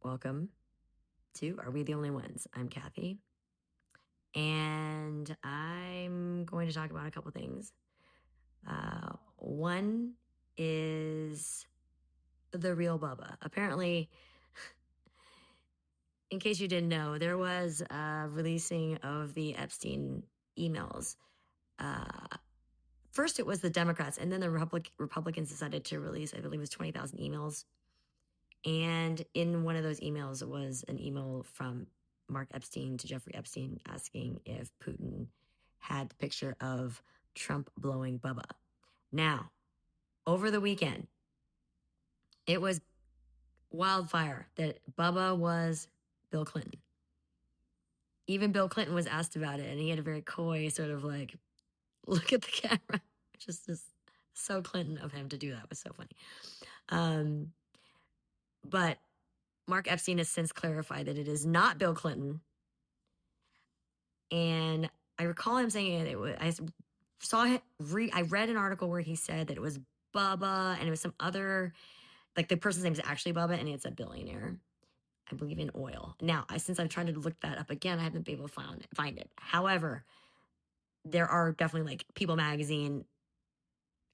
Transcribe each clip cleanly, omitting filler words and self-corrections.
Welcome to Are We the Only Ones? I'm Kathy, and I'm going to talk about a couple things. One is the real Bubba. Apparently, in case you didn't know, there was a releasing of the Epstein emails. First, it was the Democrats, and then the Republicans decided to release, I believe it was 20,000 emails. And in one of those emails was an email from Mark Epstein to Jeffrey Epstein asking if Putin had the picture of Trump blowing Bubba. Now, over the weekend, it was wildfire that Bubba was Bill Clinton. Even Bill Clinton was asked about it, and he had a very coy sort of like look at the camera, which is just so Clinton of him to do that. It was so funny. But Mark Epstein has since clarified that it is not Bill Clinton. And I recall him saying it was, I read an article where he said that it was Bubba and it was some other, like the person's name is actually Bubba and it's a billionaire, I believe in oil. Now, since I've tried to look that up again, I haven't been able to find it. However, there are definitely like People Magazine,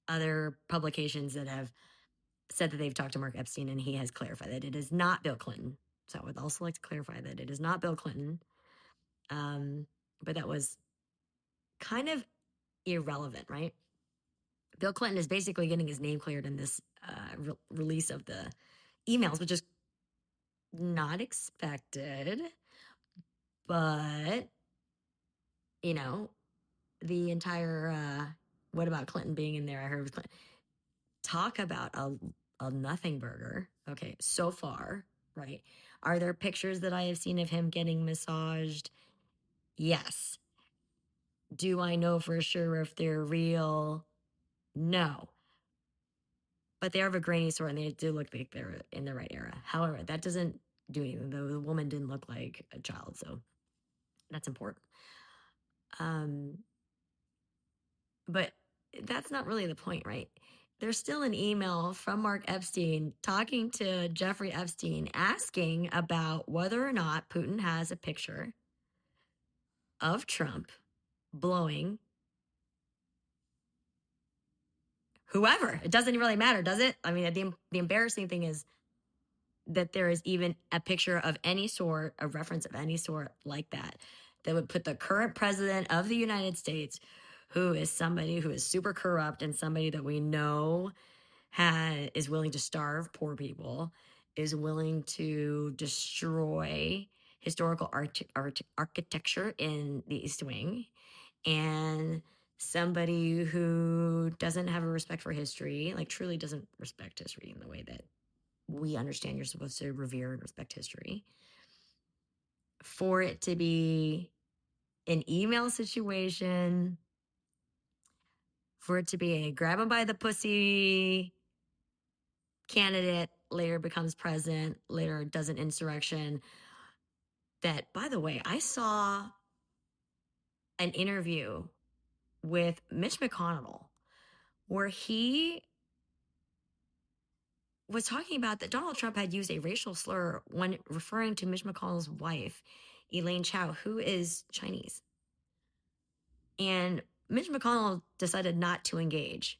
other publications that have said that they've talked to Mark Epstein and he has clarified that it is not Bill Clinton. So I would also like to clarify that it is not Bill Clinton. But that was kind of irrelevant, right? Bill Clinton is basically getting his name cleared in this release of the emails, which is not expected. But, you know, the entire, what about Clinton being in there? I heard it was Clinton. Talk about a nothing burger. Okay, so far, right? Are there pictures that I have seen of him getting massaged? Yes. Do I know for sure if they're real? No. But they are of a grainy sort and they do look like they're in the right era. However, that doesn't do anything. The woman didn't look like a child, so that's important. But that's not really the point, right? There's still an email from Mark Epstein talking to Jeffrey Epstein asking about whether or not Putin has a picture of Trump blowing whoever. It doesn't really matter, does it? I mean, the embarrassing thing is that there is even a picture of any sort, a reference of any sort like that, that would put the current president of the United States, who is somebody who is super corrupt and somebody that we know is willing to starve poor people, is willing to destroy historical architecture in the East Wing, and somebody who doesn't have a respect for history, like truly doesn't respect history in the way that we understand you're supposed to revere and respect history, for it to be an email situation, for it to be a grab him by the pussy candidate, later becomes president, later does an insurrection. That, by the way, I saw an interview with Mitch McConnell where he was talking about that Donald Trump had used a racial slur when referring to Mitch McConnell's wife, Elaine Chao, who is Chinese. And Mitch McConnell decided not to engage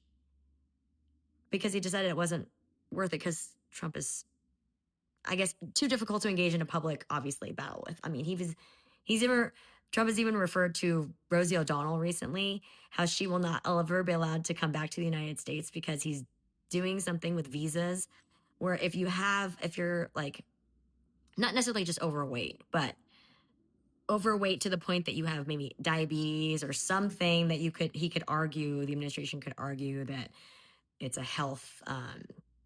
because he decided it wasn't worth it because Trump is, I guess, too difficult to engage in a public, obviously, battle with. I mean, Trump has even referred to Rosie O'Donnell recently, how she will not ever be allowed to come back to the United States because he's doing something with visas where if you're like, not necessarily just overweight, but overweight to the point that you have maybe diabetes or something that the administration could argue that it's a health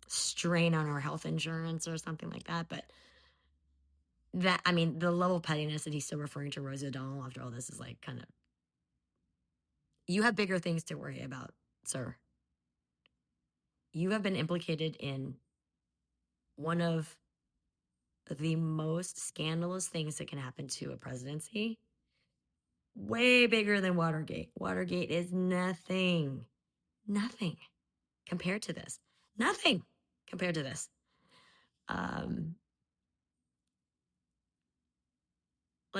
strain on our health insurance or something like that. But that, I mean, the level of pettiness that he's still referring to Rosie O'Donnell after all this is like kind of, you have bigger things to worry about, sir. You have been implicated in one of the most scandalous things that can happen to a presidency. Way bigger than Watergate. Watergate is nothing compared to this. Nothing compared to this.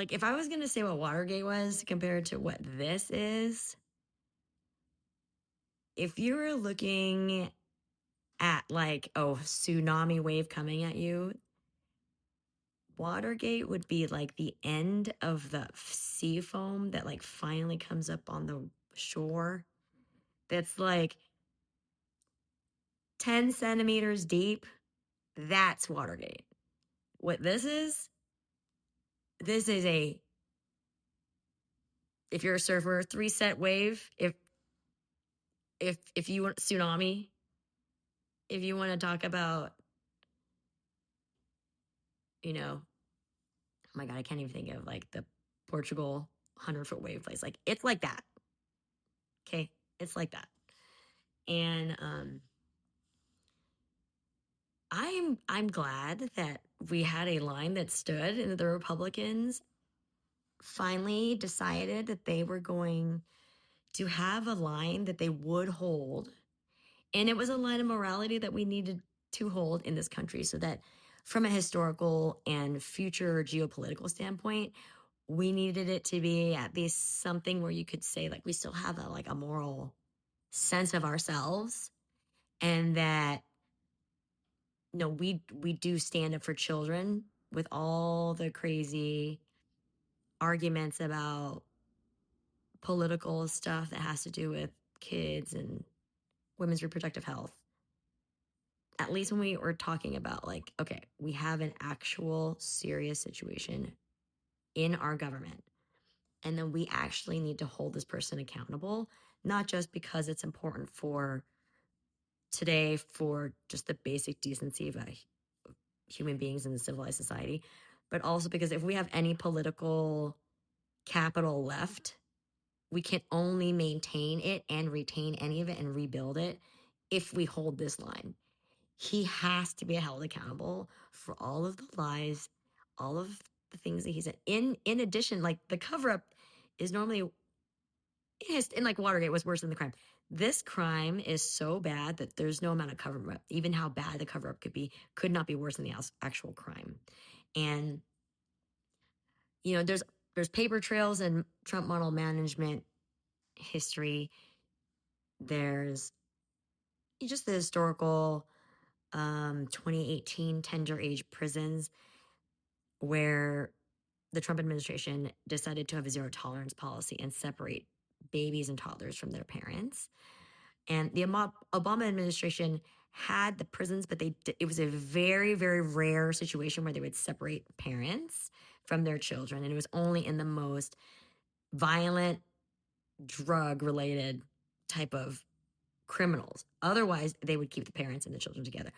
Like, if I was going to say what Watergate was compared to what this is, if you were looking at like a tsunami wave coming at you, Watergate would be like the end of the sea foam that like finally comes up on the shore. That's like 10 centimeters deep. That's Watergate. What this is a, if you're a surfer, 3-set wave. If you want tsunami, if you want to talk about, you know, oh my God, I can't even think of like the Portugal 100-foot wave place. Like, it's like that. Okay. It's like that. And I'm glad that we had a line that stood and that the Republicans finally decided that they were going to have a line that they would hold. And it was a line of morality that we needed to hold in this country so that from a historical and future geopolitical standpoint, we needed it to be at least something where you could say like we still have a moral sense of ourselves, and that we do stand up for children with all the crazy arguments about political stuff that has to do with kids and women's reproductive health. At least when we were talking about like, okay, we have an actual serious situation in our government, and then we actually need to hold this person accountable, not just because it's important for today for just the basic decency of human beings in a civilized society, but also because if we have any political capital left, we can only maintain it and retain any of it and rebuild it if we hold this line. He has to be held accountable for all of the lies, all of the things that he said. In addition, like the cover up is normally in like Watergate was worse than the crime. This crime is so bad that there's no amount of cover up, even how bad the cover up could not be worse than the actual crime. And there's paper trails and Trump model management history. There's just the historical 2018 tender age prisons where the Trump administration decided to have a zero tolerance policy and separate babies and toddlers from their parents. And the Obama administration had the prisons, but it was a very, very rare situation where they would separate parents from their children. And it was only in the most violent, drug-related type of criminals. Otherwise, they would keep the parents and the children together.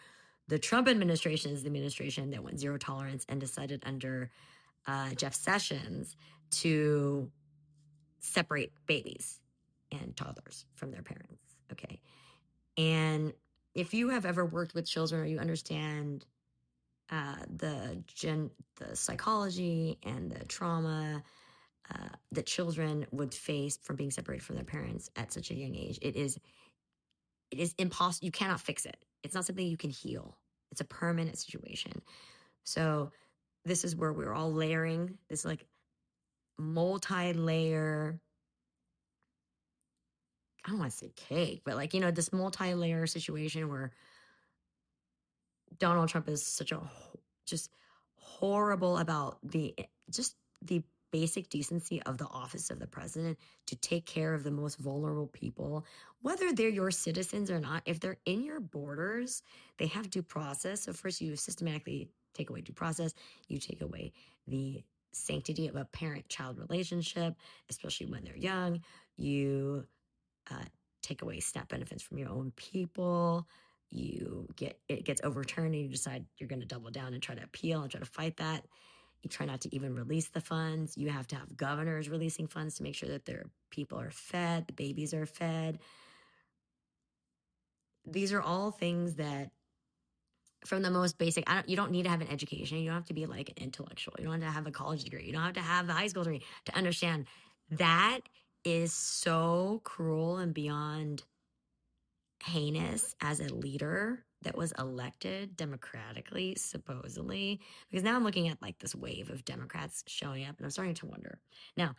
The Trump administration is the administration that went zero tolerance and decided under Jeff Sessions to separate babies and toddlers from their parents. Okay. And if you have ever worked with children or you understand the psychology and the trauma that children would face from being separated from their parents at such a young age, it is impossible. You cannot fix it. It's not something you can heal. It's a permanent situation. So this is where we're all layering this like multi-layer, I don't want to say cake, but like, this multi-layer situation where Donald Trump is such a just horrible about just the basic decency of the office of the president to take care of the most vulnerable people, whether they're your citizens or not. If they're in your borders, they have due process. So first you systematically take away due process. You take away the sanctity of a parent-child relationship, especially when they're young. You take away SNAP benefits from your own people. It gets overturned and you decide you're going to double down and try to appeal and try to fight that. You try not to even release the funds. You have to have governors releasing funds to make sure that their people are fed, the babies are fed. These are all things that, from the most basic, you don't need to have an education. You don't have to be like an intellectual. You don't have to have a college degree. You don't have to have a high school degree to understand that is so cruel and beyond heinous as a leader that was elected democratically, supposedly, because now I'm looking at like this wave of Democrats showing up and I'm starting to wonder. Now,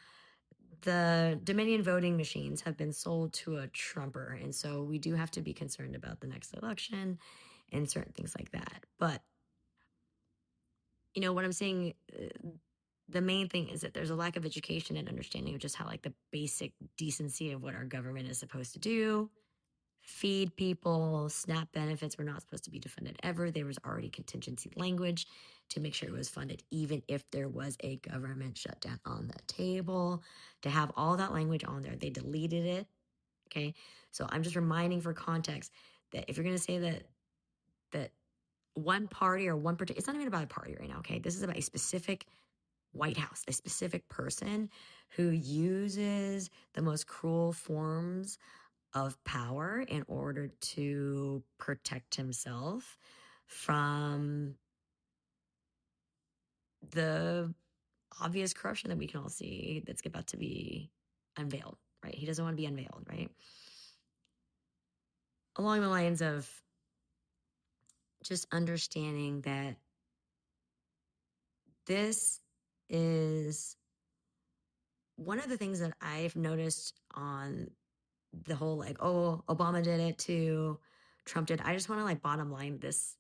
the Dominion voting machines have been sold to a Trumper. And so we do have to be concerned about the next election and certain things like that. But, what I'm saying, the main thing is that there's a lack of education and understanding of just how, like, the basic decency of what our government is supposed to do. Feed people, SNAP benefits were not supposed to be defunded ever. There was already contingency language to make sure it was funded, even if there was a government shutdown on the table. To have all that language on there, they deleted it. Okay. So I'm just reminding for context that if you're going to say that one party or one particular, it's not even about a party right now. Okay. This is about a specific White House, a specific person who uses the most cruel forms of power in order to protect himself from the obvious corruption that we can all see that's about to be unveiled, right? He doesn't want to be unveiled, right? Along the lines of just understanding that this is one of the things that I've noticed on the whole, like, oh, Obama did it too, Trump did. I just want to, like, bottom line this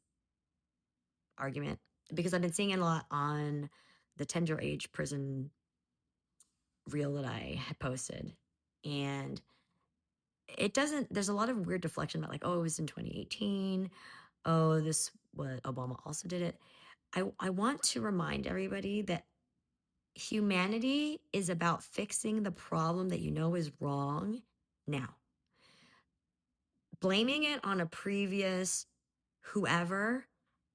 argument because I've been seeing it a lot on the tender age prison reel that I had posted. And there's a lot of weird deflection about, like, oh, it was in 2018. Oh, this was Obama also did it. I want to remind everybody that humanity is about fixing the problem that you know is wrong now. Blaming it on a previous whoever,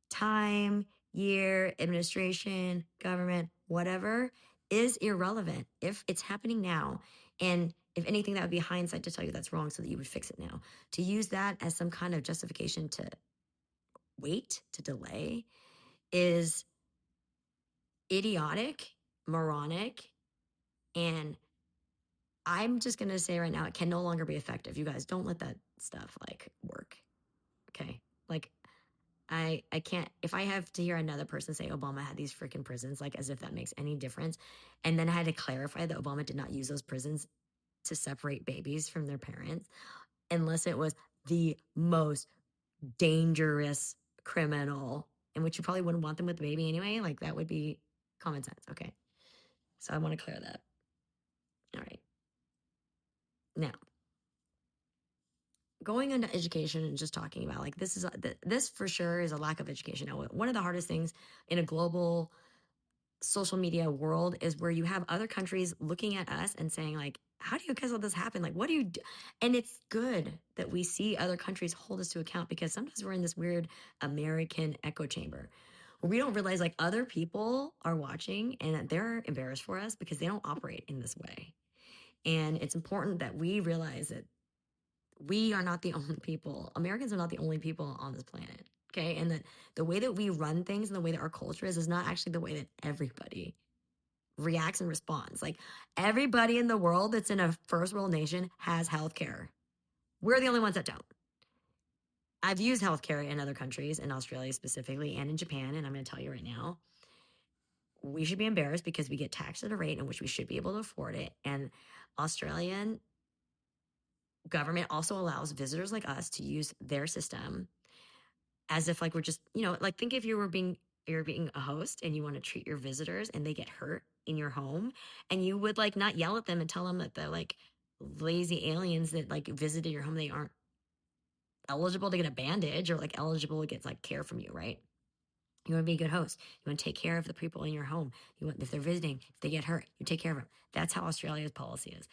time, year, administration, government, whatever, is irrelevant if it's happening now. And if anything, that would be hindsight to tell you that's wrong so that you would fix it now. To use that as some kind of justification to wait, to delay, is idiotic, moronic, and I'm just going to say right now, it can no longer be effective. You guys don't let that stuff like work. Okay. Like, I can't, if I have to hear another person say Obama had these freaking prisons, like as if that makes any difference. And then I had to clarify that Obama did not use those prisons to separate babies from their parents, unless it was the most dangerous criminal in which you probably wouldn't want them with the baby anyway. Like that would be common sense. Okay. So I want to clear that. All right. Now, going into education and just talking about, like, this for sure is a lack of education. Now, one of the hardest things in a global social media world is where you have other countries looking at us and saying, like, how do you guys let this happen? Like, what do you do? And it's good that we see other countries hold us to account because sometimes we're in this weird American echo chamber where we don't realize, like, other people are watching and they're embarrassed for us because they don't operate in this way. And it's important that we realize that we are not the only people. Americans are not the only people on this planet. Okay. And that the way that we run things and the way that our culture is not actually the way that everybody reacts and responds. Like everybody in the world that's in a first world nation has healthcare. We're the only ones that don't. I've used healthcare in other countries, in Australia specifically, and in Japan. And I'm going to tell you right now, we should be embarrassed because we get taxed at a rate in which we should be able to afford it. And Australian government also allows visitors like us to use their system as if, like, we're just, like, think if you're being a host and you want to treat your visitors and they get hurt in your home, and you would, like, not yell at them and tell them that they're, like, lazy aliens that, like, visited your home. They aren't eligible to get a bandage or, like, eligible to get, like, care from you, right? You want to be a good host. You want to take care of the people in your home. If they're visiting, if they get hurt, you take care of them. That's how Australia's policy is.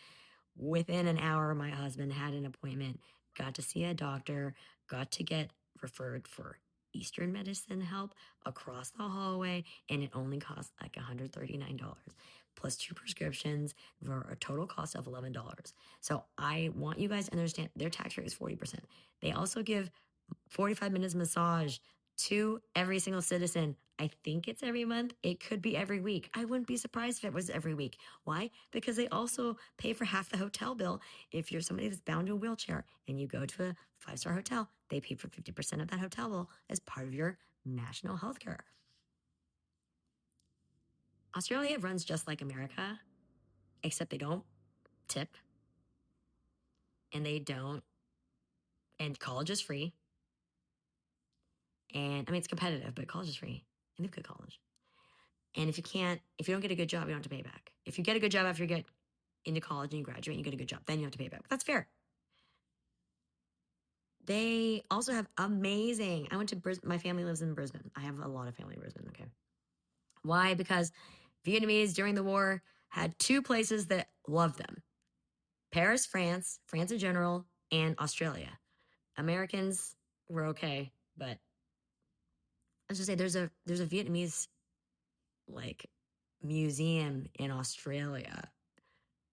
Within an hour, my husband had an appointment, got to see a doctor, got to get referred for Eastern medicine help across the hallway, and it only cost like $139 plus 2 prescriptions for a total cost of $11. So I want you guys to understand their tax rate is 40%. They also give 45 minutes massage to every single citizen. I think it's every month. It could be every week. I wouldn't be surprised if it was every week. Why? Because they also pay for half the hotel bill. If you're somebody that's bound to a wheelchair and you go to a 5-star hotel, they pay for 50% of that hotel bill as part of your national health care. Australia runs just like America, except they don't tip and they don't, and college is free. And I mean, it's competitive, but college is free and they have good college. And if you don't get a good job, you don't have to pay back. If you get a good job after you get into college and you graduate and you get a good job, then you have to pay back. That's fair. They also have amazing. I went to Brisbane. My family lives in Brisbane. I have a lot of family in Brisbane. Okay. Why? Because Vietnamese during the war had two places that loved them: Paris, France, France in general, and Australia. Americans were okay, but let's just say there's a Vietnamese like museum in Australia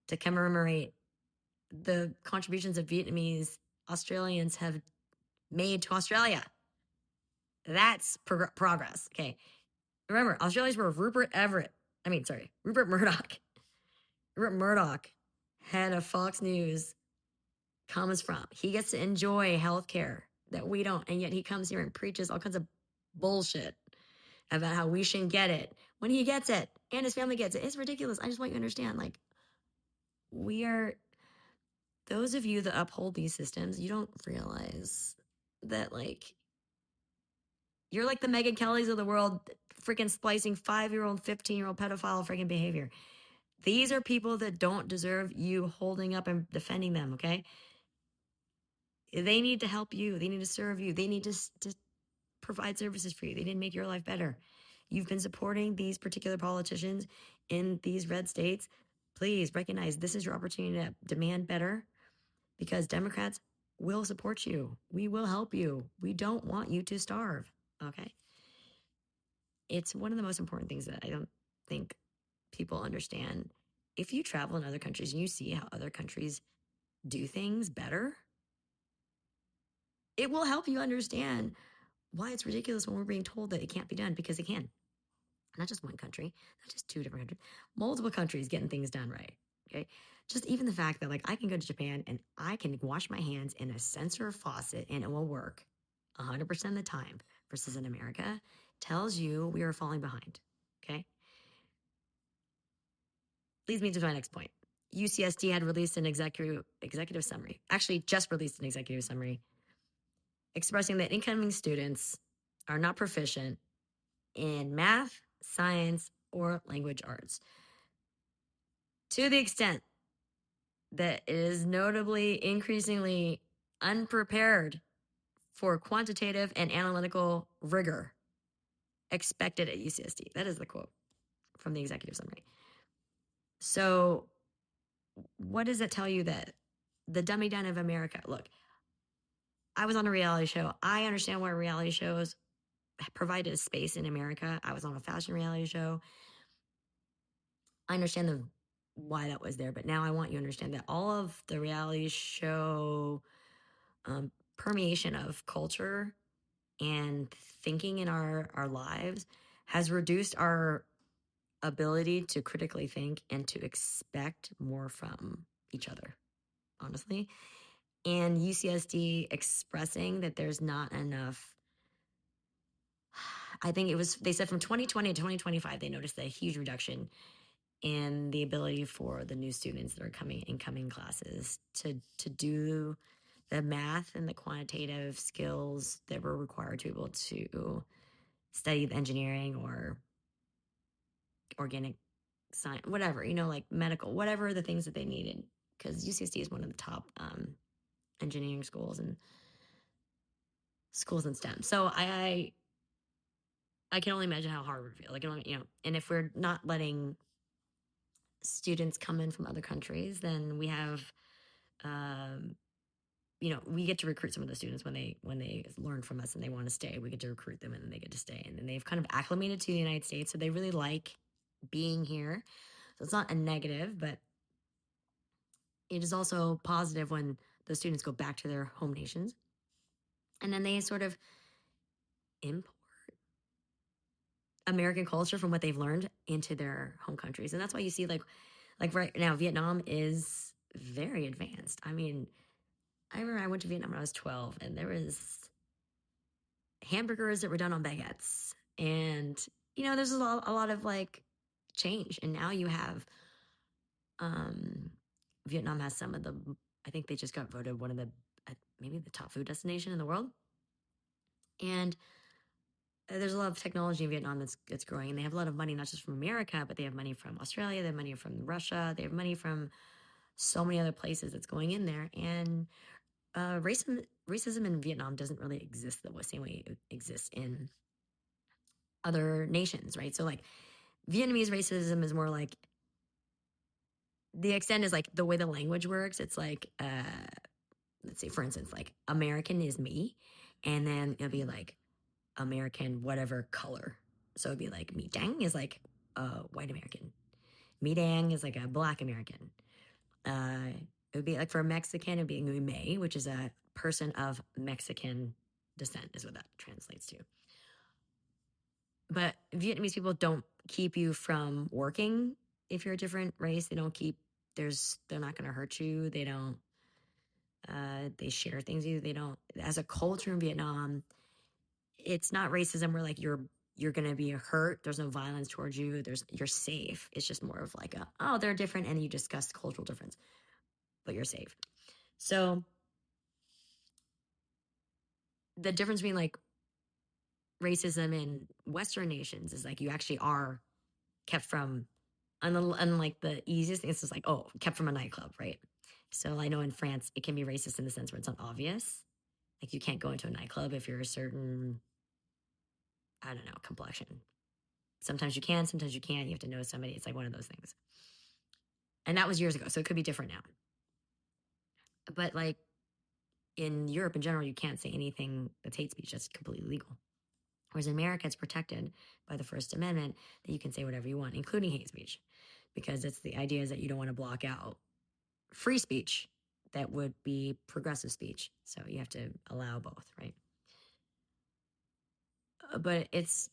to commemorate the contributions of Vietnamese Australians have made to Australia. That's progress. Okay. Remember, Australians were Rupert Murdoch. Rupert Murdoch, head of Fox News, comes from. He gets to enjoy healthcare that we don't. And yet he comes here and preaches all kinds of bullshit about how we shouldn't get it when he gets it and his family gets it. It's ridiculous. I just want you to understand, like, we are, those of you that uphold these systems, you don't realize that, like, you're like the Megyn Kellys of the world, freaking splicing 5-year-old, 15-year-old pedophile freaking behavior. These are people that don't deserve you holding up and defending them, okay? They need to help you. They need to serve you. They need to provide services for you. They didn't make your life better. You've been supporting these particular politicians in these red states. Please recognize this is your opportunity to demand better, because Democrats will support you. We will help you. We don't want you to starve, okay? It's one of the most important things that I don't think people understand. If you travel in other countries and you see how other countries do things better, it will help you understand why it's ridiculous when we're being told that it can't be done, because it can. Not just one country, not just two different countries, multiple countries getting things done right. Okay. Just even the fact that, like, I can go to Japan and I can wash my hands in a sensor faucet and it will work 100% of the time versus in America tells you we are falling behind. Okay. Leads me to my next point. UCSD had released an executive summary, actually just released an executive summary expressing that incoming students are not proficient in math, science, or language arts, to the extent that it is notably increasingly unprepared for quantitative and analytical rigor expected at UCSD. That is the quote from the executive summary. So what does it tell you? That the dummy down of America? Look, I was on a reality show. I understand why reality shows provided a space in America. I was on a fashion reality show. I understand why that was there, but now I want you to understand that all of the reality show permeation of culture and thinking in our lives has reduced our ability to critically think and to expect more from each other, honestly. And UCSD expressing that there's not enough. I think they said from 2020 to 2025, they noticed a huge reduction in the ability for the new students that are coming incoming classes to do the math and the quantitative skills that were required to be able to study the engineering or organic science, whatever, like medical, whatever the things that they needed. Because UCSD is one of the top engineering schools and schools in STEM. So I can only imagine how hard it would feel. Like, and if we're not letting students come in from other countries, then we have, we get to recruit some of the students when they learn from us and they want to stay. We get to recruit them and then they get to stay, and then they've kind of acclimated to the United States, so they really like being here. So it's not a negative, but it is also positive when the students go back to their home nations, and then they sort of import American culture from what they've learned into their home countries. And that's why you see like right now, Vietnam is very advanced. I mean, I remember I went to Vietnam when I was 12 and there was hamburgers that were done on baguettes. And, there's a lot of like change. And now you have, um, Vietnam has some of the, I think they just got voted one of the, maybe the top food destination in the world. And there's a lot of technology in Vietnam that's growing, and they have a lot of money, not just from America, but they have money from Australia, they have money from Russia, they have money from so many other places that's going in there. And racism in Vietnam doesn't really exist the same way it exists in other nations, right? So like Vietnamese racism is more like the extent is like the way the language works. It's like let's say for instance, like American is me, and then it'll be like American whatever color. So it'd be like me dang is like a white American. Me dang is like a black American. It would be like for a Mexican, it'd be May, which is a person of Mexican descent, is what that translates to. But Vietnamese people don't keep you from working if you're a different race. They don't keep they're not going to hurt you. They don't. They share things with you. They don't. As a culture in Vietnam, it's not racism where like you're going to be hurt. There's no violence towards you. You're safe. It's just more of like they're different, and you discuss cultural difference, but you're safe. So the difference between like racism in Western nations is like you actually are kept from, unlike the easiest thing, it's just like, kept from a nightclub, right? So I know in France, it can be racist in the sense where it's not obvious. Like you can't go into a nightclub if you're a certain, I don't know, complexion. Sometimes you can, sometimes you can't. You have to know somebody. It's like one of those things. And that was years ago, so it could be different now. But like in Europe in general, you can't say anything that's hate speech. That's completely legal. Whereas in America, it's protected by the First Amendment that you can say whatever you want, including hate speech, because it's the idea is that you don't want to block out free speech that would be progressive speech. So you have to allow both, right? But it's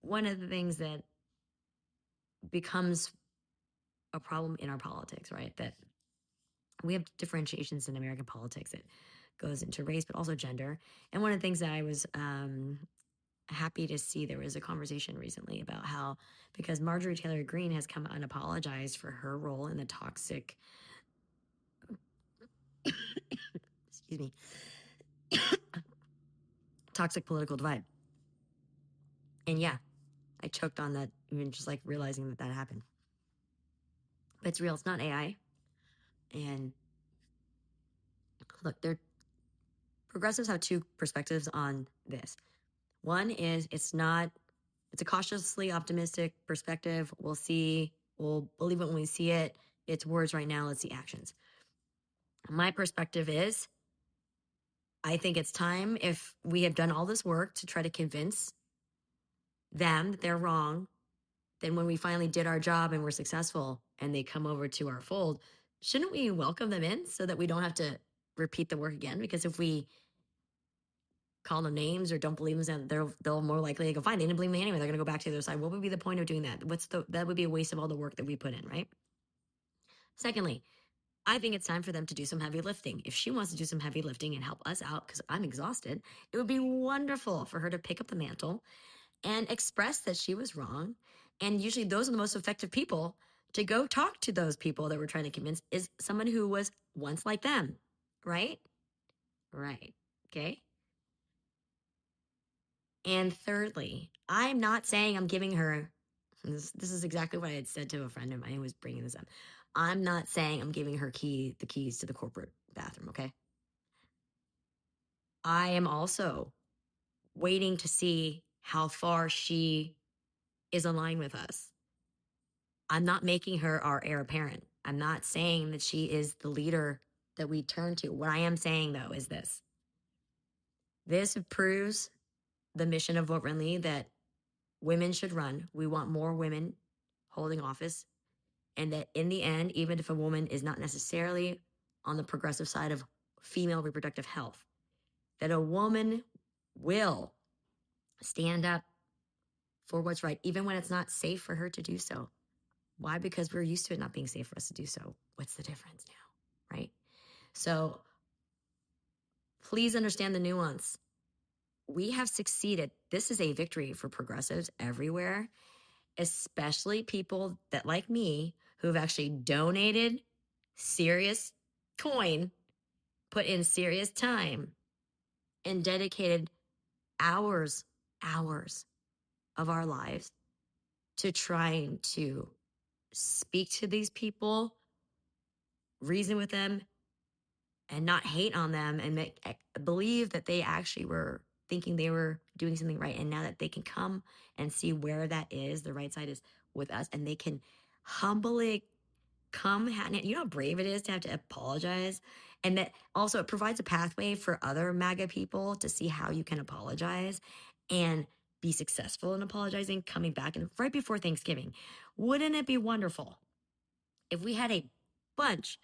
one of the things that becomes a problem in our politics, right? That we have differentiations in American politics that goes into race, but also gender. And one of the things that I was happy to see, there was a conversation recently about how, because Marjorie Taylor Greene has come out and apologized for her role in the toxic, excuse me, toxic political divide. And yeah, I choked on that, even just like realizing that happened. But it's real. It's not AI. And look, progressives have two perspectives on this. One is it's a cautiously optimistic perspective. We'll see. We'll believe it when we see it. It's words right now. Let's see actions. My perspective is I think it's time, if we have done all this work to try to convince them that they're wrong, then when we finally did our job and we're successful and they come over to our fold, shouldn't we welcome them in so that we don't have to repeat the work again? Because if we call them names or don't believe them, they'll more likely go, fine, they didn't believe me anyway. They're going to go back to the other side. What would be the point of doing that? That would be a waste of all the work that we put in, right? Secondly, I think it's time for them to do some heavy lifting. If she wants to do some heavy lifting and help us out, because I'm exhausted, it would be wonderful for her to pick up the mantle and express that she was wrong. And usually those are the most effective people to go talk to those people that we're trying to convince, is someone who was once like them, right? Right. Okay. And thirdly, I'm not saying I'm giving her, this is exactly what I had said to a friend of mine who was bringing this up. I'm not saying I'm giving her the keys to the corporate bathroom, okay? I am also waiting to see how far she is aligned with us. I'm not making her our heir apparent. I'm not saying that she is the leader that we turn to. What I am saying, though, is this. This proves the mission of Vote Renly, that women should run. We want more women holding office. And that in the end, even if a woman is not necessarily on the progressive side of female reproductive health, that a woman will stand up for what's right, even when it's not safe for her to do so. Why? Because we're used to it not being safe for us to do so. What's the difference now? Right? So please understand the nuance. We have succeeded. This is a victory for progressives everywhere, especially people that, like me, who've actually donated serious coin, put in serious time, and dedicated hours of our lives to trying to speak to these people, reason with them, and not hate on them and believe that they actually were thinking they were doing something right. And now that they can come and see where that is, the right side is with us, and they can humbly come. You know how brave it is to have to apologize? And that also it provides a pathway for other MAGA people to see how you can apologize and be successful in apologizing, coming back and right before Thanksgiving. Wouldn't it be wonderful if we had a bunch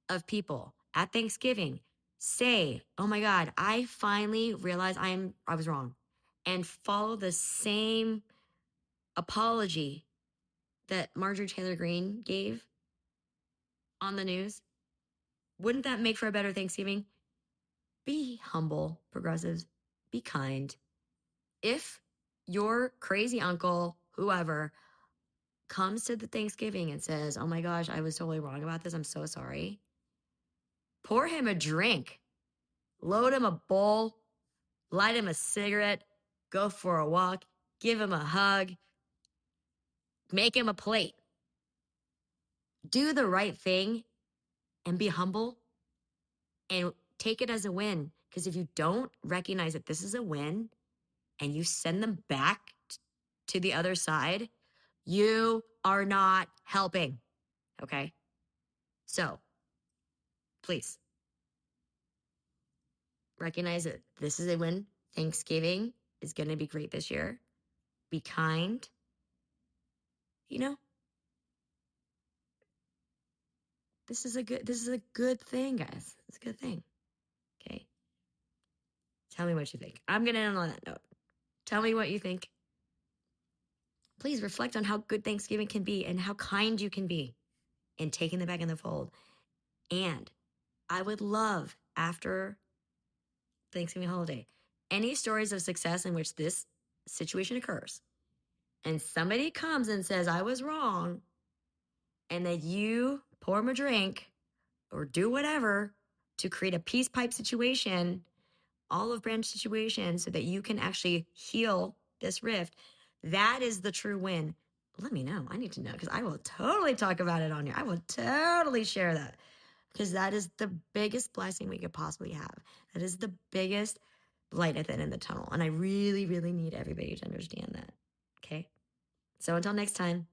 of people at Thanksgiving say, "Oh my God, I finally realized I was wrong," and follow the same apology that Marjorie Taylor Greene gave on the news? Wouldn't that make for a better Thanksgiving? Be humble, progressives. Be kind. If your crazy uncle, whoever, comes to the Thanksgiving and says, "Oh my gosh, I was totally wrong about this. I'm so sorry," pour him a drink, load him a bowl, light him a cigarette, go for a walk, give him a hug, make him a plate. Do the right thing and be humble and take it as a win. Because if you don't recognize that this is a win and you send them back to the other side, you are not helping. Okay? So please recognize that this is a win. Thanksgiving is going to be great this year. Be kind. You know, this is a good thing, guys. It's a good thing. Okay. Tell me what you think. I'm going to end on that note. Tell me what you think. Please reflect on how good Thanksgiving can be and how kind you can be in taking them back in the fold. And I would love, after Thanksgiving holiday, any stories of success in which this situation occurs and somebody comes and says, "I was wrong," and that you pour them a drink or do whatever to create a peace pipe situation, olive branch situation, so that you can actually heal this rift. That is the true win. Let me know. I need to know, because I will totally talk about it on here. I will totally share that, because that is the biggest blessing we could possibly have. That is the biggest light at the end of the tunnel. And I really, really need everybody to understand that. Okay. So until next time.